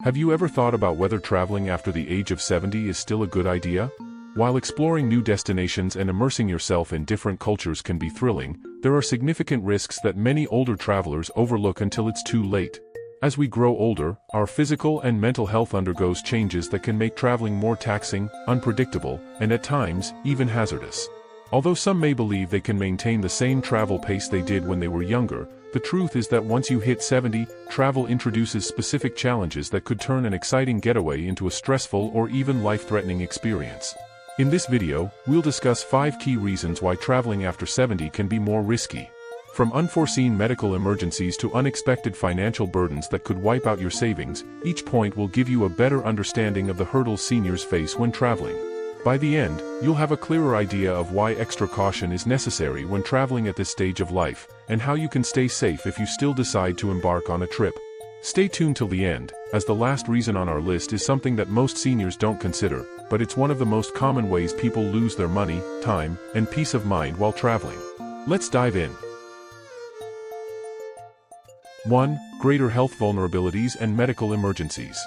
Have you ever thought about whether traveling after the age of 70 is still a good idea? While exploring new destinations and immersing yourself in different cultures can be thrilling, there are significant risks that many older travelers overlook until it's too late. As we grow older, our physical and mental health undergoes changes that can make traveling more taxing, unpredictable, and at times, even hazardous. Although some may believe they can maintain the same travel pace they did when they were younger, the truth is that once you hit 70, travel introduces specific challenges that could turn an exciting getaway into a stressful or even life-threatening experience. In this video, we'll discuss 5 key reasons why traveling after 70 can be more risky. From unforeseen medical emergencies to unexpected financial burdens that could wipe out your savings, each point will give you a better understanding of the hurdles seniors face when traveling. By the end, you'll have a clearer idea of why extra caution is necessary when traveling at this stage of life, and how you can stay safe if you still decide to embark on a trip. Stay tuned till the end, as the last reason on our list is something that most seniors don't consider, but it's one of the most common ways people lose their money, time, and peace of mind while traveling. Let's dive in. 1. Greater health vulnerabilities and medical emergencies.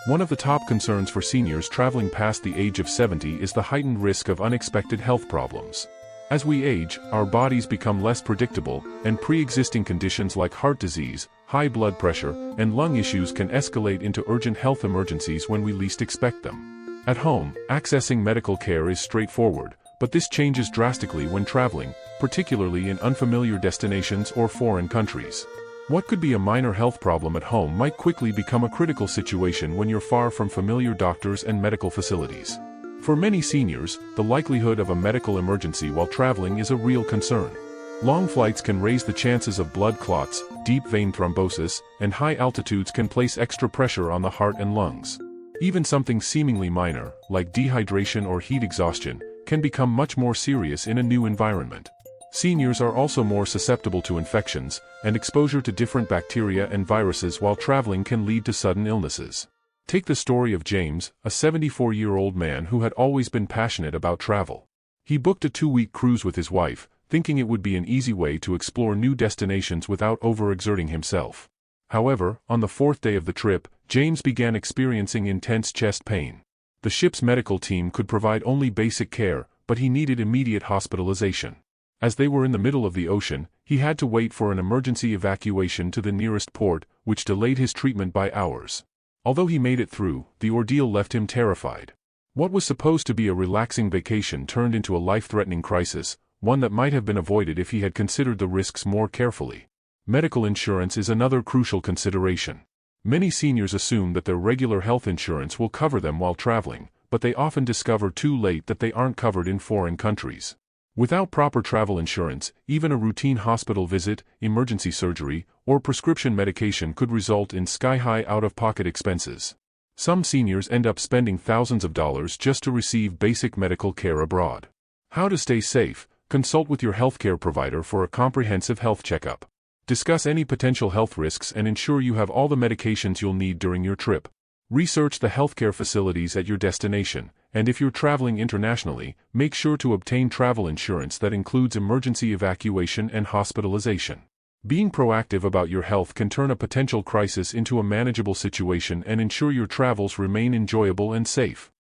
One of the top concerns for seniors traveling past the age of 70 is the heightened risk of unexpected health problems. As we age, our bodies become less predictable, and pre-existing conditions like heart disease, high blood pressure, and lung issues can escalate into urgent health emergencies when we least expect them. At home, accessing medical care is straightforward, but this changes drastically when traveling, particularly in unfamiliar destinations or foreign countries. What could be a minor health problem at home might quickly become a critical situation when you're far from familiar doctors and medical facilities. For many seniors, the likelihood of a medical emergency while traveling is a real concern. Long flights can raise the chances of blood clots, deep vein thrombosis, and high altitudes can place extra pressure on the heart and lungs. Even something seemingly minor, like dehydration or heat exhaustion, can become much more serious in a new environment. Seniors are also more susceptible to infections, and exposure to different bacteria and viruses while traveling can lead to sudden illnesses. Take the story of James, a 74-year-old man who had always been passionate about travel. He booked a 2-week cruise with his wife, thinking it would be an easy way to explore new destinations without overexerting himself. However, on the 4th day of the trip, James began experiencing intense chest pain. The ship's medical team could provide only basic care, but he needed immediate hospitalization. As they were in the middle of the ocean, he had to wait for an emergency evacuation to the nearest port, which delayed his treatment by hours. Although he made it through, the ordeal left him terrified. What was supposed to be a relaxing vacation turned into a life-threatening crisis, one that might have been avoided if he had considered the risks more carefully. Medical insurance is another crucial consideration. Many seniors assume that their regular health insurance will cover them while traveling, but they often discover too late that they aren't covered in foreign countries. Without proper travel insurance, even a routine hospital visit, emergency surgery, or prescription medication could result in sky-high out-of-pocket expenses. Some seniors end up spending thousands of dollars just to receive basic medical care abroad. How to stay safe? Consult with your healthcare provider for a comprehensive health checkup. Discuss any potential health risks and ensure you have all the medications you'll need during your trip. Research the healthcare facilities at your destination, and if you're traveling internationally, make sure to obtain travel insurance that includes emergency evacuation and hospitalization. Being proactive about your health can turn a potential crisis into a manageable situation and ensure your travels remain enjoyable and safe.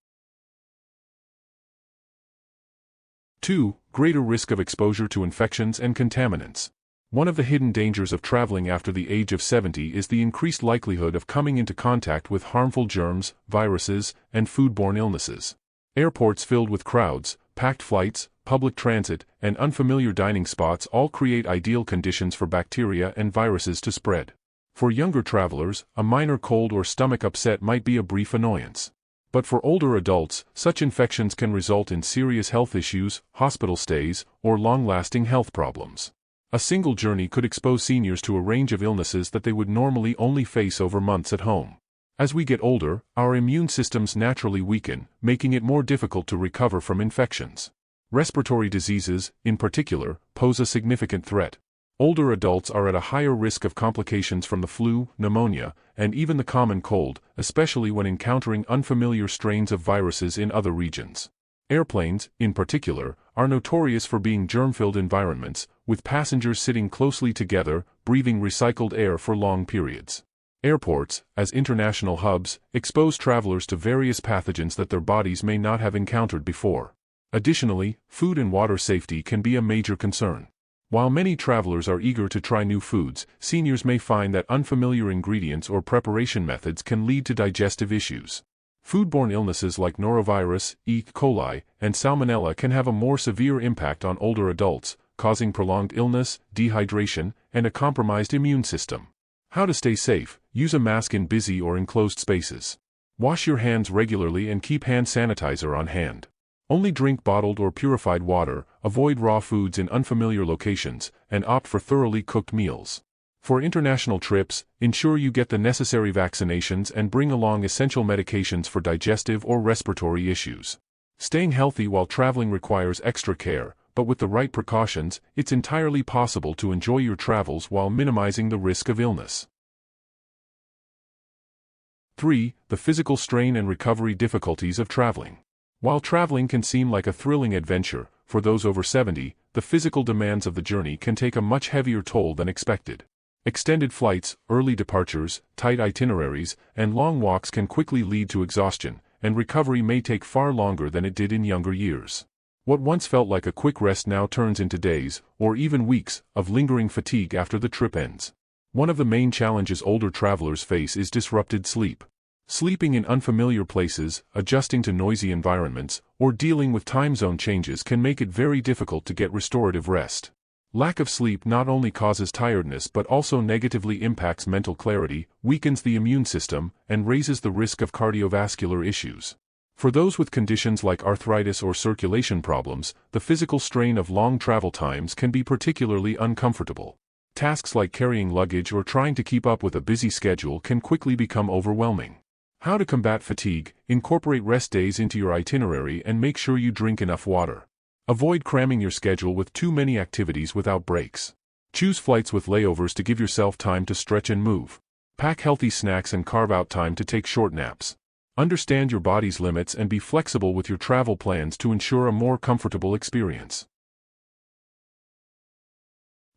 2. Greater risk of exposure to infections and contaminants. One of the hidden dangers of traveling after the age of 70 is the increased likelihood of coming into contact with harmful germs, viruses, and foodborne illnesses. Airports filled with crowds, packed flights, public transit, and unfamiliar dining spots all create ideal conditions for bacteria and viruses to spread. For younger travelers, a minor cold or stomach upset might be a brief annoyance. But for older adults, such infections can result in serious health issues, hospital stays, or long-lasting health problems. A single journey could expose seniors to a range of illnesses that they would normally only face over months at home. As we get older, our immune systems naturally weaken, making it more difficult to recover from infections. Respiratory diseases, in particular, pose a significant threat. Older adults are at a higher risk of complications from the flu, pneumonia, and even the common cold, especially when encountering unfamiliar strains of viruses in other regions. Airplanes, in particular, are notorious for being germ-filled environments, with passengers sitting closely together, breathing recycled air for long periods. Airports, as international hubs, expose travelers to various pathogens that their bodies may not have encountered before. Additionally, food and water safety can be a major concern. While many travelers are eager to try new foods, seniors may find that unfamiliar ingredients or preparation methods can lead to digestive issues. Foodborne illnesses like norovirus, E. coli, and salmonella can have a more severe impact on older adults, causing prolonged illness, dehydration, and a compromised immune system. How to stay safe: use a mask in busy or enclosed spaces. Wash your hands regularly and keep hand sanitizer on hand. Only drink bottled or purified water, avoid raw foods in unfamiliar locations, and opt for thoroughly cooked meals. For international trips, ensure you get the necessary vaccinations and bring along essential medications for digestive or respiratory issues. Staying healthy while traveling requires extra care, but with the right precautions, it's entirely possible to enjoy your travels while minimizing the risk of illness. 3. The physical strain and recovery difficulties of traveling. While traveling can seem like a thrilling adventure, for those over 70, the physical demands of the journey can take a much heavier toll than expected. Extended flights, early departures, tight itineraries, and long walks can quickly lead to exhaustion, and recovery may take far longer than it did in younger years. What once felt like a quick rest now turns into days, or even weeks, of lingering fatigue after the trip ends. One of the main challenges older travelers face is disrupted sleep. Sleeping in unfamiliar places, adjusting to noisy environments, or dealing with time zone changes can make it very difficult to get restorative rest. Lack of sleep not only causes tiredness but also negatively impacts mental clarity, weakens the immune system, and raises the risk of cardiovascular issues. For those with conditions like arthritis or circulation problems, the physical strain of long travel times can be particularly uncomfortable. Tasks like carrying luggage or trying to keep up with a busy schedule can quickly become overwhelming. How to combat fatigue: incorporate rest days into your itinerary and make sure you drink enough water. Avoid cramming your schedule with too many activities without breaks. Choose flights with layovers to give yourself time to stretch and move. Pack healthy snacks and carve out time to take short naps. Understand your body's limits and be flexible with your travel plans to ensure a more comfortable experience.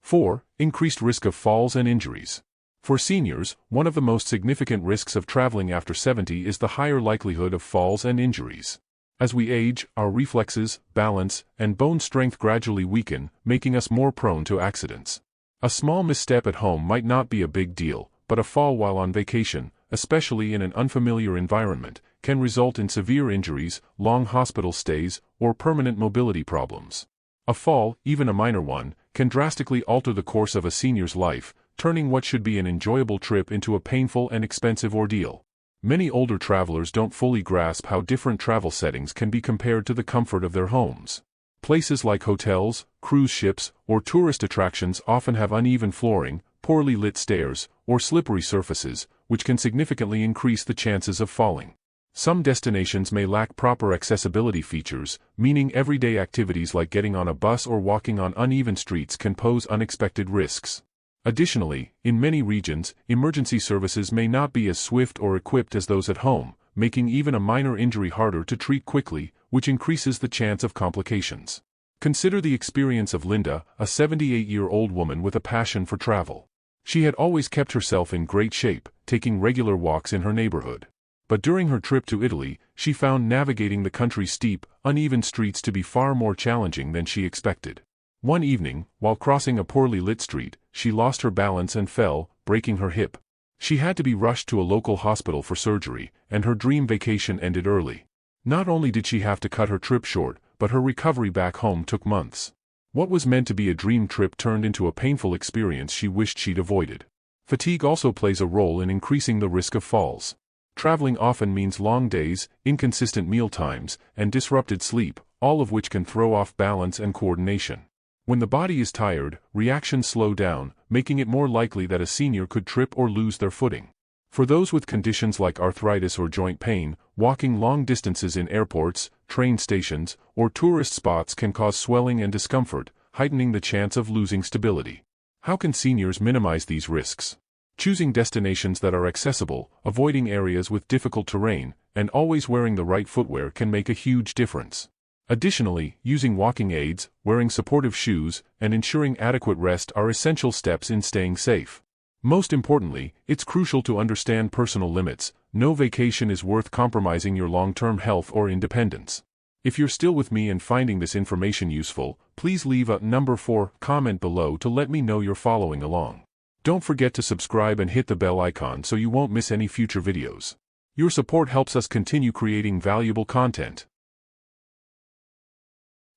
4. Increased risk of falls and injuries. For seniors, one of the most significant risks of traveling after 70 is the higher likelihood of falls and injuries. As we age, our reflexes, balance, and bone strength gradually weaken, making us more prone to accidents. A small misstep at home might not be a big deal, but a fall while on vacation, especially in an unfamiliar environment, can result in severe injuries, long hospital stays, or permanent mobility problems. A fall, even a minor one, can drastically alter the course of a senior's life, turning what should be an enjoyable trip into a painful and expensive ordeal. Many older travelers don't fully grasp how different travel settings can be compared to the comfort of their homes. Places like hotels, cruise ships, or tourist attractions often have uneven flooring, poorly lit stairs, or slippery surfaces, which can significantly increase the chances of falling. Some destinations may lack proper accessibility features, meaning everyday activities like getting on a bus or walking on uneven streets can pose unexpected risks. Additionally, in many regions, emergency services may not be as swift or equipped as those at home, making even a minor injury harder to treat quickly, which increases the chance of complications. Consider the experience of Linda, a 78-year-old woman with a passion for travel. She had always kept herself in great shape, taking regular walks in her neighborhood. But during her trip to Italy, she found navigating the country's steep, uneven streets to be far more challenging than she expected. One evening, while crossing a poorly lit street, she lost her balance and fell, breaking her hip. She had to be rushed to a local hospital for surgery, and her dream vacation ended early. Not only did she have to cut her trip short, but her recovery back home took months. What was meant to be a dream trip turned into a painful experience she wished she'd avoided. Fatigue also plays a role in increasing the risk of falls. Traveling often means long days, inconsistent meal times, and disrupted sleep, all of which can throw off balance and coordination. When the body is tired, reactions slow down, making it more likely that a senior could trip or lose their footing. For those with conditions like arthritis or joint pain, walking long distances in airports, train stations, or tourist spots can cause swelling and discomfort, heightening the chance of losing stability. How can seniors minimize these risks? Choosing destinations that are accessible, avoiding areas with difficult terrain, and always wearing the right footwear can make a huge difference. Additionally, using walking aids, wearing supportive shoes, and ensuring adequate rest are essential steps in staying safe. Most importantly, it's crucial to understand personal limits. No vacation is worth compromising your long-term health or independence. If you're still with me and finding this information useful, please leave a number 4 comment below to let me know you're following along. Don't forget to subscribe and hit the bell icon so you won't miss any future videos. Your support helps us continue creating valuable content.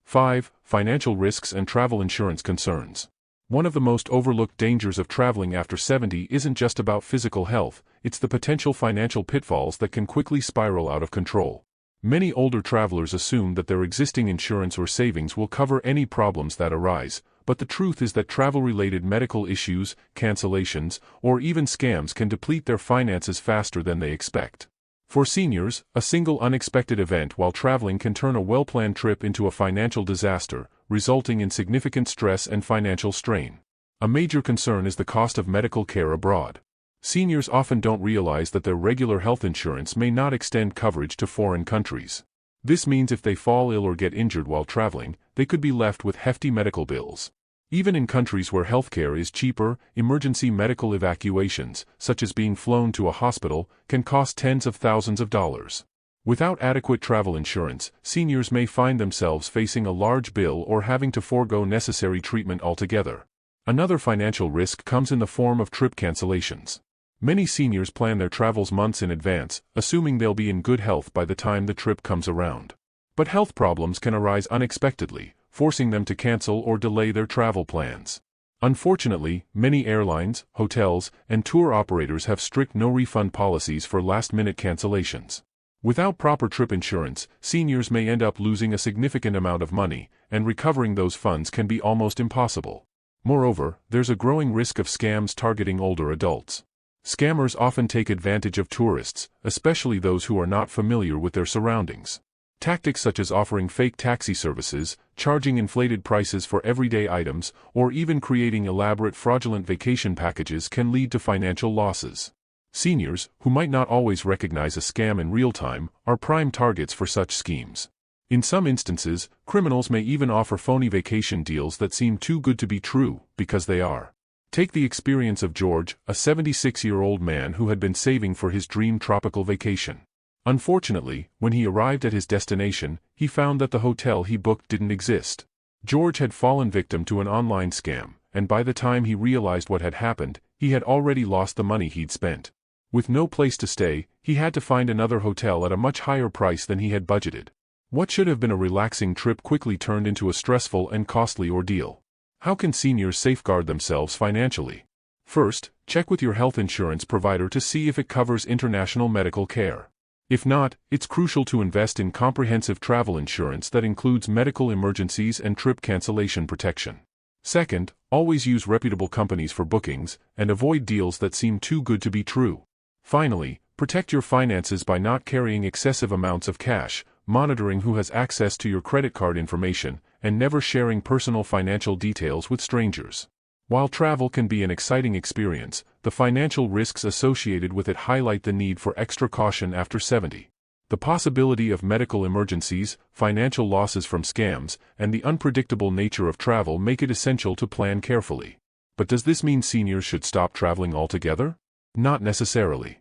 5. Financial risks and travel insurance concerns. One of the most overlooked dangers of traveling after 70 isn't just about physical health, it's the potential financial pitfalls that can quickly spiral out of control. Many older travelers assume that their existing insurance or savings will cover any problems that arise, but the truth is that travel-related medical issues, cancellations, or even scams can deplete their finances faster than they expect. For seniors, a single unexpected event while traveling can turn a well-planned trip into a financial disaster, resulting in significant stress and financial strain. A major concern is the cost of medical care abroad. Seniors often don't realize that their regular health insurance may not extend coverage to foreign countries. This means if they fall ill or get injured while traveling, they could be left with hefty medical bills. Even in countries where healthcare is cheaper, emergency medical evacuations, such as being flown to a hospital, can cost tens of thousands of dollars. Without adequate travel insurance, seniors may find themselves facing a large bill or having to forego necessary treatment altogether. Another financial risk comes in the form of trip cancellations. Many seniors plan their travels months in advance, assuming they'll be in good health by the time the trip comes around. But health problems can arise unexpectedly, forcing them to cancel or delay their travel plans. Unfortunately, many airlines, hotels, and tour operators have strict no-refund policies for last-minute cancellations. Without proper trip insurance, seniors may end up losing a significant amount of money, and recovering those funds can be almost impossible. Moreover, there's a growing risk of scams targeting older adults. Scammers often take advantage of tourists, especially those who are not familiar with their surroundings. Tactics such as offering fake taxi services, charging inflated prices for everyday items, or even creating elaborate fraudulent vacation packages can lead to financial losses. Seniors, who might not always recognize a scam in real time, are prime targets for such schemes. In some instances, criminals may even offer phony vacation deals that seem too good to be true, because they are. Take the experience of George, a 76-year-old man who had been saving for his dream tropical vacation. Unfortunately, when he arrived at his destination, he found that the hotel he booked didn't exist. George had fallen victim to an online scam, and by the time he realized what had happened, he had already lost the money he'd spent. With no place to stay, he had to find another hotel at a much higher price than he had budgeted. What should have been a relaxing trip quickly turned into a stressful and costly ordeal. How can seniors safeguard themselves financially? First, check with your health insurance provider to see if it covers international medical care. If not, it's crucial to invest in comprehensive travel insurance that includes medical emergencies and trip cancellation protection. Second, always use reputable companies for bookings, and avoid deals that seem too good to be true. Finally, protect your finances by not carrying excessive amounts of cash, monitoring who has access to your credit card information, and never sharing personal financial details with strangers. While travel can be an exciting experience, the financial risks associated with it highlight the need for extra caution after 70. The possibility of medical emergencies, financial losses from scams, and the unpredictable nature of travel make it essential to plan carefully. But does this mean seniors should stop traveling altogether? Not necessarily.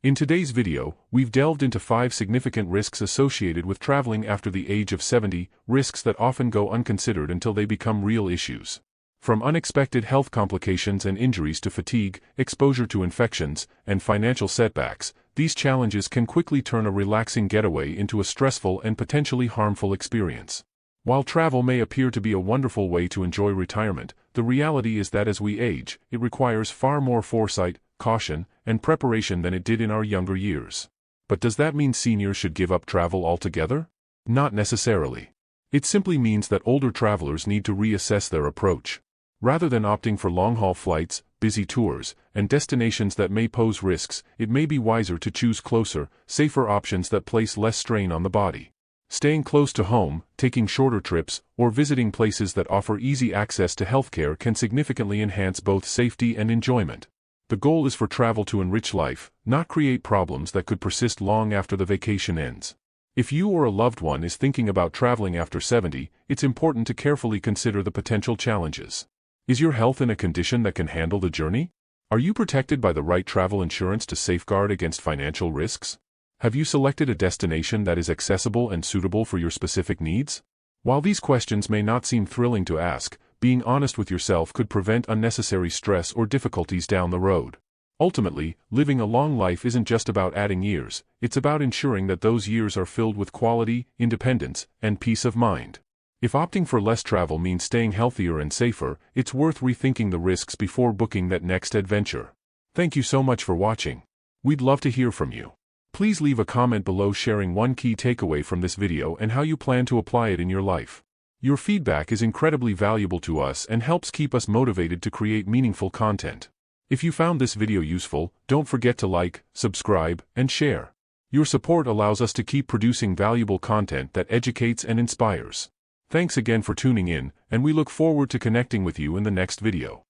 In today's video, we've delved into 5 significant risks associated with traveling after the age of 70, risks that often go unconsidered until they become real issues. From unexpected health complications and injuries to fatigue, exposure to infections, and financial setbacks, these challenges can quickly turn a relaxing getaway into a stressful and potentially harmful experience. While travel may appear to be a wonderful way to enjoy retirement, the reality is that as we age, it requires far more foresight, caution, and preparation than it did in our younger years. But does that mean seniors should give up travel altogether? Not necessarily. It simply means that older travelers need to reassess their approach. Rather than opting for long-haul flights, busy tours, and destinations that may pose risks, it may be wiser to choose closer, safer options that place less strain on the body. Staying close to home, taking shorter trips, or visiting places that offer easy access to healthcare can significantly enhance both safety and enjoyment. The goal is for travel to enrich life, not create problems that could persist long after the vacation ends. If you or a loved one is thinking about traveling after 70, it's important to carefully consider the potential challenges. Is your health in a condition that can handle the journey? Are you protected by the right travel insurance to safeguard against financial risks? Have you selected a destination that is accessible and suitable for your specific needs? While these questions may not seem thrilling to ask, being honest with yourself could prevent unnecessary stress or difficulties down the road. Ultimately, living a long life isn't just about adding years, it's about ensuring that those years are filled with quality, independence, and peace of mind. If opting for less travel means staying healthier and safer, it's worth rethinking the risks before booking that next adventure. Thank you so much for watching. We'd love to hear from you. Please leave a comment below sharing one key takeaway from this video and how you plan to apply it in your life. Your feedback is incredibly valuable to us and helps keep us motivated to create meaningful content. If you found this video useful, don't forget to like, subscribe, and share. Your support allows us to keep producing valuable content that educates and inspires. Thanks again for tuning in, and we look forward to connecting with you in the next video.